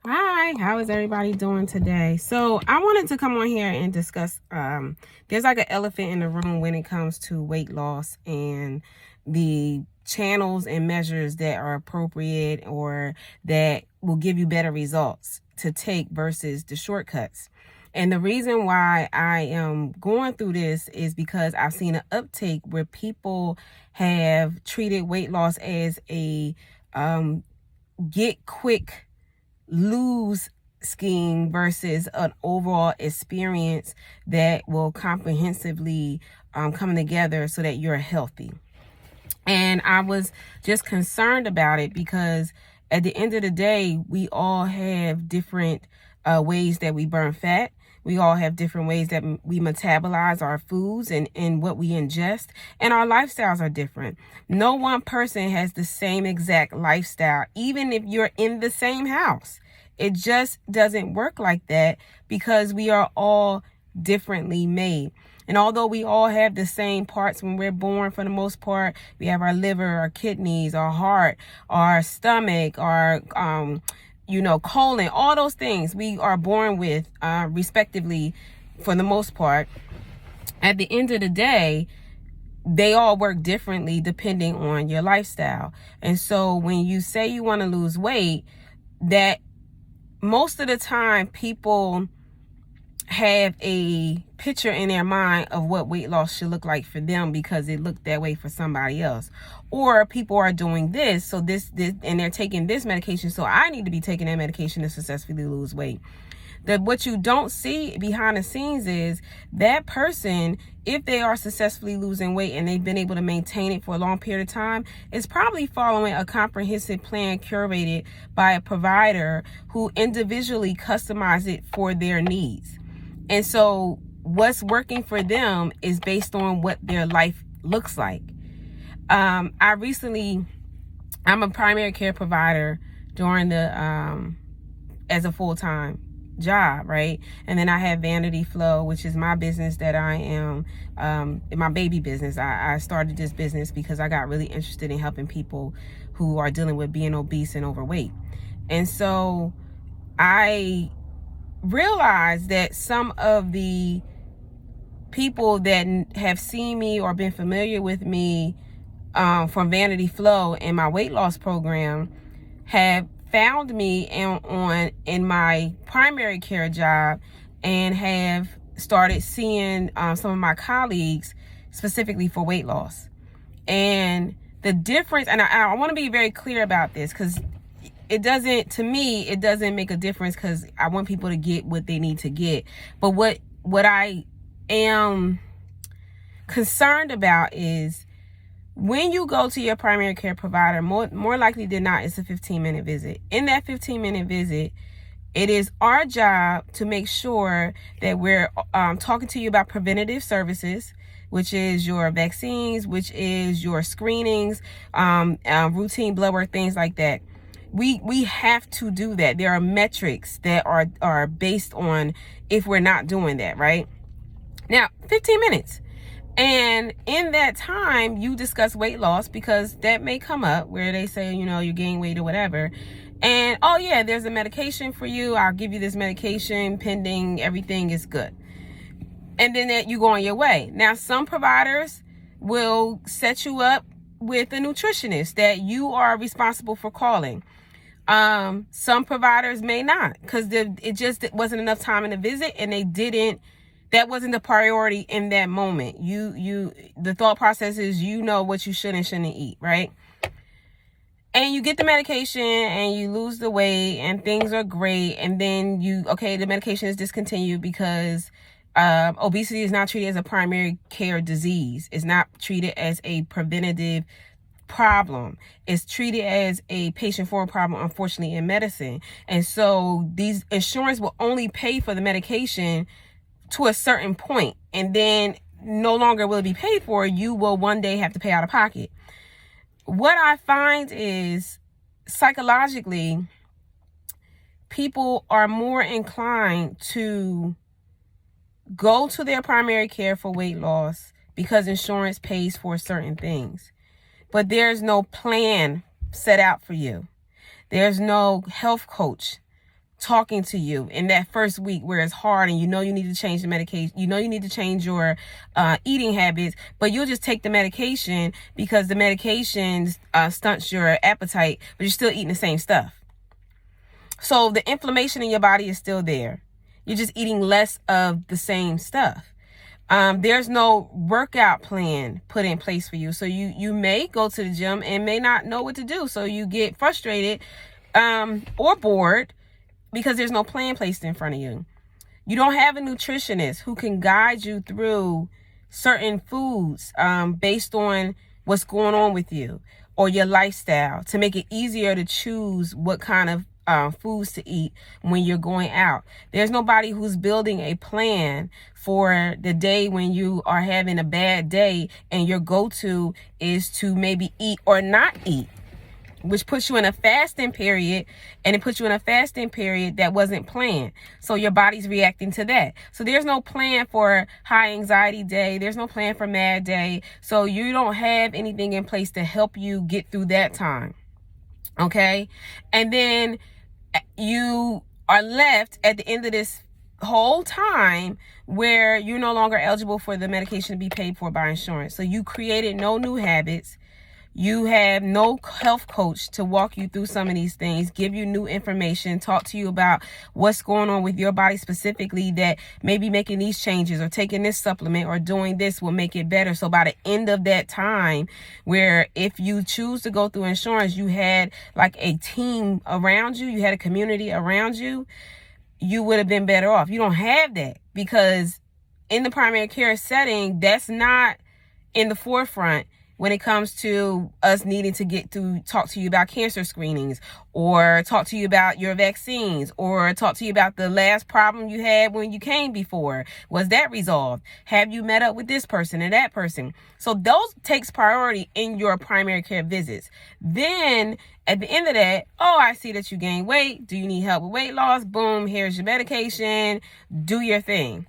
Hi, how is everybody doing today? So I wanted to come on here and discuss, there's like an elephant in the room when it comes to weight loss and the channels and measures that are appropriate or that will give you better results to take versus the shortcuts. And the reason why I am going through this is because I've seen an uptake where people have treated weight loss as a get quick lose scheme versus an overall experience that will comprehensively come together so that you're healthy. And I was just concerned about it because at the end of the day, we all have different ways that we burn fat. We all have different ways that we metabolize our foods and what we ingest, and our lifestyles are different. No one person has the same exact lifestyle, even if you're in the same house. It just doesn't work like that because we are all differently made. And although we all have the same parts when we're born, for the most part, we have our liver, our kidneys, our heart, our stomach, our colon, all those things we are born with, respectively, for the most part. At the end of the day, they all work differently depending on your lifestyle. And so when you say you want to lose weight, that most of the time people have a picture in their mind of what weight loss should look like for them because it looked that way for somebody else. Or people are doing this, so this and they're taking this medication, so I need to be taking that medication to successfully lose weight. That what you don't see behind the scenes is that person, if they are successfully losing weight and they've been able to maintain it for a long period of time, is probably following a comprehensive plan curated by a provider who individually customized it for their needs. And so what's working for them is based on what their life looks like. I'm a primary care provider during as a full-time job, right? And then I have Vanity Flow, which is my business that I am, my baby business. I started this business because I got really interested in helping people who are dealing with being obese and overweight. And so I realized that some of the people that have seen me or been familiar with me from Vanity Flow and my weight loss program have found me in my primary care job and have started seeing some of my colleagues specifically for weight loss. And the difference, and I want to be very clear about this because it doesn't make a difference because I want people to get what they need to get. But what I am concerned about is when you go to your primary care provider, more likely than not, it's a 15-minute visit. In that 15-minute visit, it is our job to make sure that we're talking to you about preventative services, which is your vaccines, which is your screenings, routine blood work, things like that. We have to do that. There are metrics that are based on if we're not doing that, right? Now, 15 minutes. And in that time, you discuss weight loss because that may come up where they say, you gain weight or whatever. And, oh yeah, there's a medication for you. I'll give you this medication pending everything is good. And then that you go on your way. Now, some providers will set you up with a nutritionist that you are responsible for calling. Some providers may not because it wasn't enough time in the visit and that wasn't the priority in that moment. The thought process is, what you should and shouldn't eat, right? And you get the medication and you lose the weight and things are great. And then the medication is discontinued because obesity is not treated as a primary care disease. It's not treated as a preventative problem. It's treated as a patient-forward problem, unfortunately, in medicine. And so these insurance will only pay for the medication to a certain point, and then no longer will it be paid for. You will one day have to pay out of pocket. What I find is psychologically, people are more inclined to go to their primary care for weight loss because insurance pays for certain things. But there's no plan set out for you. There's no health coach talking to you in that first week where it's hard and you know you need to change the medication, you know you need to change your eating habits, but you'll just take the medication because the medication stunts your appetite, but you're still eating the same stuff. So the inflammation in your body is still there. You're just eating less of the same stuff. There's no workout plan put in place for you. So you may go to the gym and may not know what to do. So you get frustrated or bored because there's no plan placed in front of you. You don't have a nutritionist who can guide you through certain foods based on what's going on with you or your lifestyle to make it easier to choose what kind of foods to eat when you're going out. There's nobody who's building a plan for the day when you are having a bad day and your go-to is to maybe eat or not eat, which puts you in a fasting period, and it puts you in a fasting period that wasn't planned. So your body's reacting to that. So there's no plan for high anxiety day. There's no plan for mad day. So you don't have anything in place to help you get through that time. Okay? And then you are left at the end of this whole time where you're no longer eligible for the medication to be paid for by insurance. So you created no new habits. You have no health coach to walk you through some of these things, give you new information, talk to you about what's going on with your body specifically, that maybe making these changes or taking this supplement or doing this will make it better. So by the end of that time, where if you choose to go through insurance, you had like a team around you, you had a community around you, you would have been better off. You don't have that because in the primary care setting, that's not in the forefront when it comes to us needing to talk to you about cancer screenings or talk to you about your vaccines or talk to you about the last problem you had when you came before. Was that resolved? Have you met up with this person and that person? So those takes priority in your primary care visits. Then at the end of that, oh, I see that you gained weight. Do you need help with weight loss? Boom, here's your medication. Do your thing.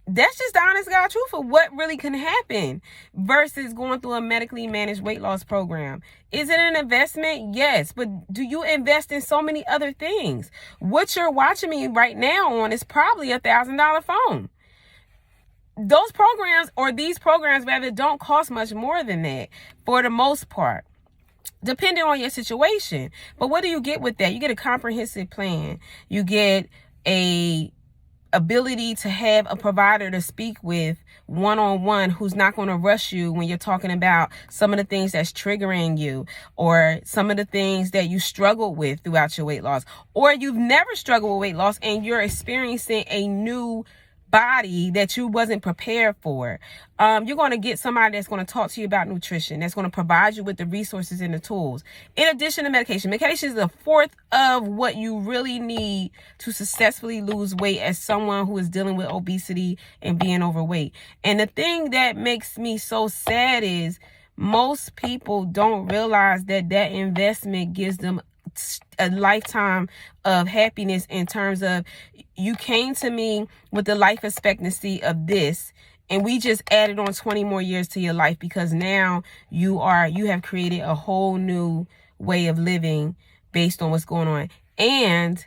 That's just the honest God truth of what really can happen versus going through a medically managed weight loss program. Is it an investment? Yes. But do you invest in so many other things? What you're watching me right now on is probably $1,000 phone. Those programs, or these programs rather, don't cost much more than that for the most part, depending on your situation. But what do you get with that? You get a comprehensive plan. You get a ability to have a provider to speak with one-on-one who's not going to rush you when you're talking about some of the things that's triggering you or some of the things that you struggle with throughout your weight loss, or you've never struggled with weight loss and you're experiencing a new body that you wasn't prepared for. You're going to get somebody that's going to talk to you about nutrition, that's going to provide you with the resources and the tools. In addition to medication, medication is a fourth of what you really need to successfully lose weight as someone who is dealing with obesity and being overweight. And the thing that makes me so sad is most people don't realize that that investment gives them a lifetime of happiness in terms of, you came to me with the life expectancy of this, and we just added on 20 more years to your life because now you have created a whole new way of living based on what's going on. And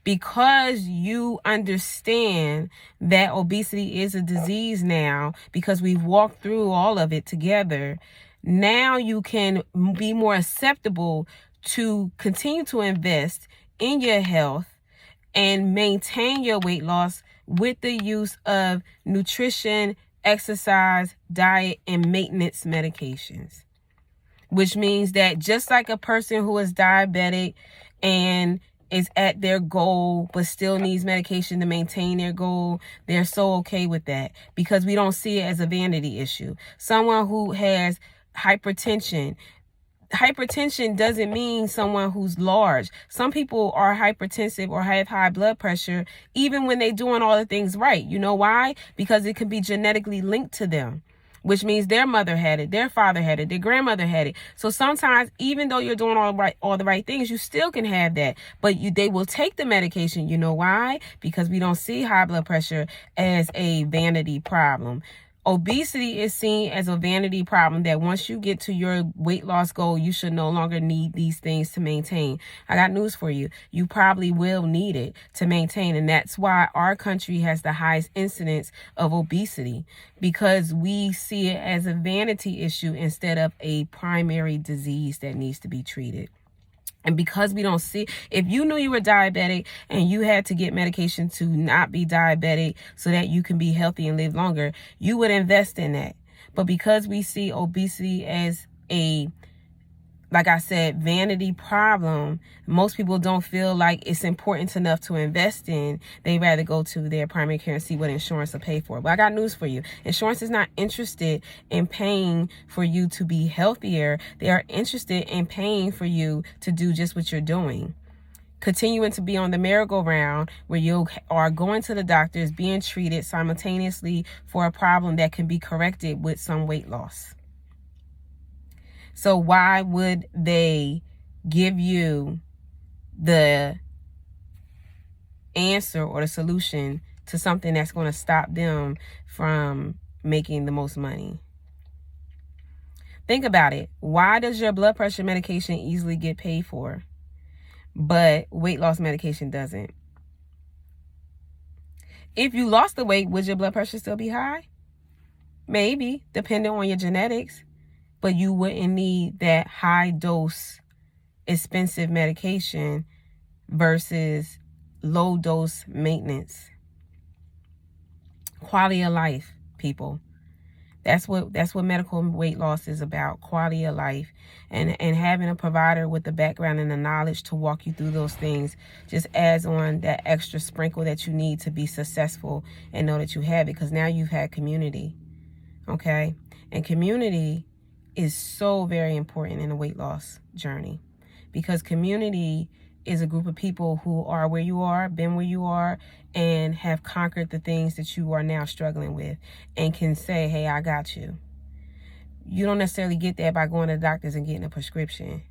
because you understand that obesity is a disease now, because we've walked through all of it together, now you can be more acceptable to continue to invest in your health and maintain your weight loss with the use of nutrition, exercise, diet, and maintenance medications. Which means that just like a person who is diabetic and is at their goal but still needs medication to maintain their goal, they're so okay with that because we don't see it as a vanity issue. Someone who has hypertension doesn't mean someone who's large. Some people are hypertensive or have high blood pressure even when they're doing all the things right. You know why? Because it can be genetically linked to them, which means their mother had it, their father had it, their grandmother had it. So sometimes, even though you're doing all the right things, you still can have that. But they will take the medication. You know why? Because we don't see high blood pressure as a vanity problem. Obesity is seen as a vanity problem that once you get to your weight loss goal, you should no longer need these things to maintain. I got news for you. You probably will need it to maintain. And that's why our country has the highest incidence of obesity, because we see it as a vanity issue instead of a primary disease that needs to be treated. And because we don't see, if you knew you were diabetic and you had to get medication to not be diabetic so that you can be healthy and live longer, you would invest in that. But because we see obesity as a, like I said, vanity problem, most people don't feel like it's important enough to invest in. They rather go to their primary care and see what insurance will pay for. But I got news for you. Insurance is not interested in paying for you to be healthier. They are interested in paying for you to do just what you're doing. Continuing to be on the merry-go-round where you are going to the doctors, being treated simultaneously for a problem that can be corrected with some weight loss. So why would they give you the answer or the solution to something that's going to stop them from making the most money? Think about it. Why does your blood pressure medication easily get paid for, but weight loss medication doesn't? If you lost the weight, would your blood pressure still be high? Maybe, depending on your genetics. But you wouldn't need that high dose, expensive medication versus low dose maintenance. Quality of life, people. That's what medical weight loss is about. Quality of life, and having a provider with the background and the knowledge to walk you through those things just adds on that extra sprinkle that you need to be successful and know that you have it, because now you've had community. Okay, and community is so very important in a weight loss journey, because community is a group of people who are where you are, been where you are, and have conquered the things that you are now struggling with and can say, hey, I got you. You don't necessarily get that by going to the doctors and getting a prescription.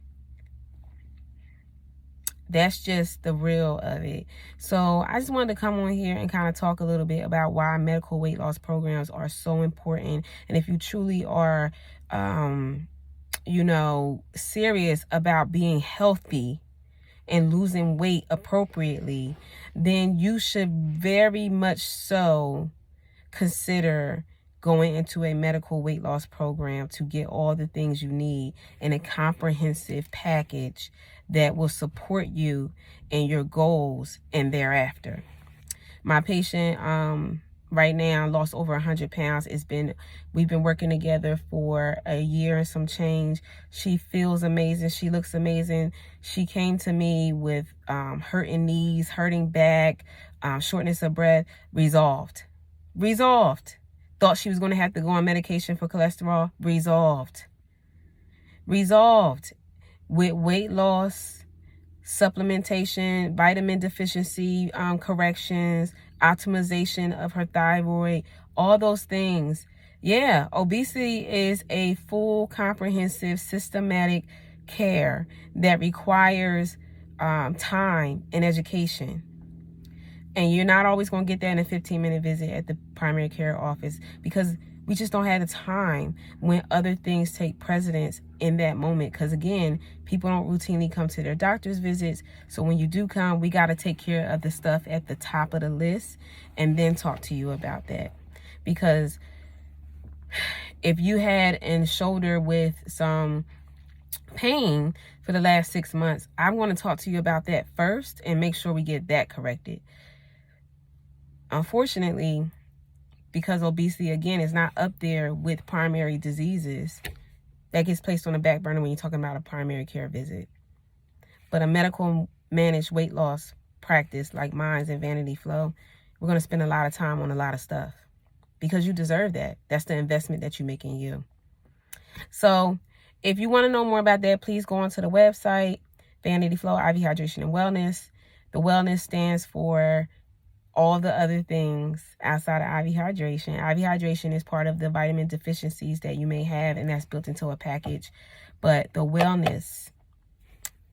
That's just the real of it. So I just wanted to come on here and kind of talk a little bit about why medical weight loss programs are so important. And if you truly are, serious about being healthy and losing weight appropriately, then you should very much so consider going into a medical weight loss program to get all the things you need in a comprehensive package that will support you in your goals and thereafter. My patient right now lost over 100 pounds. We've been working together for a year and some change. She feels amazing. She looks amazing. She came to me with hurting knees, hurting back, shortness of breath. Resolved. Thought she was going to have to go on medication for cholesterol. Resolved. With weight loss, supplementation, vitamin deficiency corrections, optimization of her thyroid, all those things. Yeah, obesity is a full, comprehensive, systematic care that requires time and education. And you're not always going to get that in a 15-minute visit at the primary care office, because we just don't have the time when other things take precedence in that moment. Because again, people don't routinely come to their doctor's visits. So when you do come, we got to take care of the stuff at the top of the list and then talk to you about that. Because if you had a shoulder with some pain for the last 6 months, I want to talk to you about that first and make sure we get that corrected. Unfortunately, because obesity, again, is not up there with primary diseases, that gets placed on the back burner when you're talking about a primary care visit. But a medical managed weight loss practice like mine's and Vanity Flow, we're going to spend a lot of time on a lot of stuff, because you deserve that. That's the investment that you make in you. So if you want to know more about that, please go onto the website, Vanity Flow, IV Hydration and Wellness. The wellness stands for all the other things outside of IV hydration. IV hydration is part of the vitamin deficiencies that you may have, and that's built into a package. But the wellness,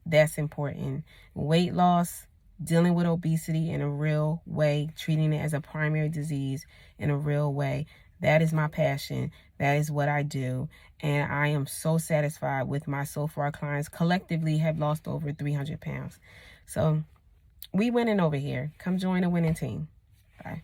that's important. Weight loss, dealing with obesity in a real way, treating it as a primary disease in a real way, That is my passion. That is what I do. And I am so satisfied with my so far clients. Collectively have lost over 300 pounds. So we winning over here. Come join the winning team. Bye.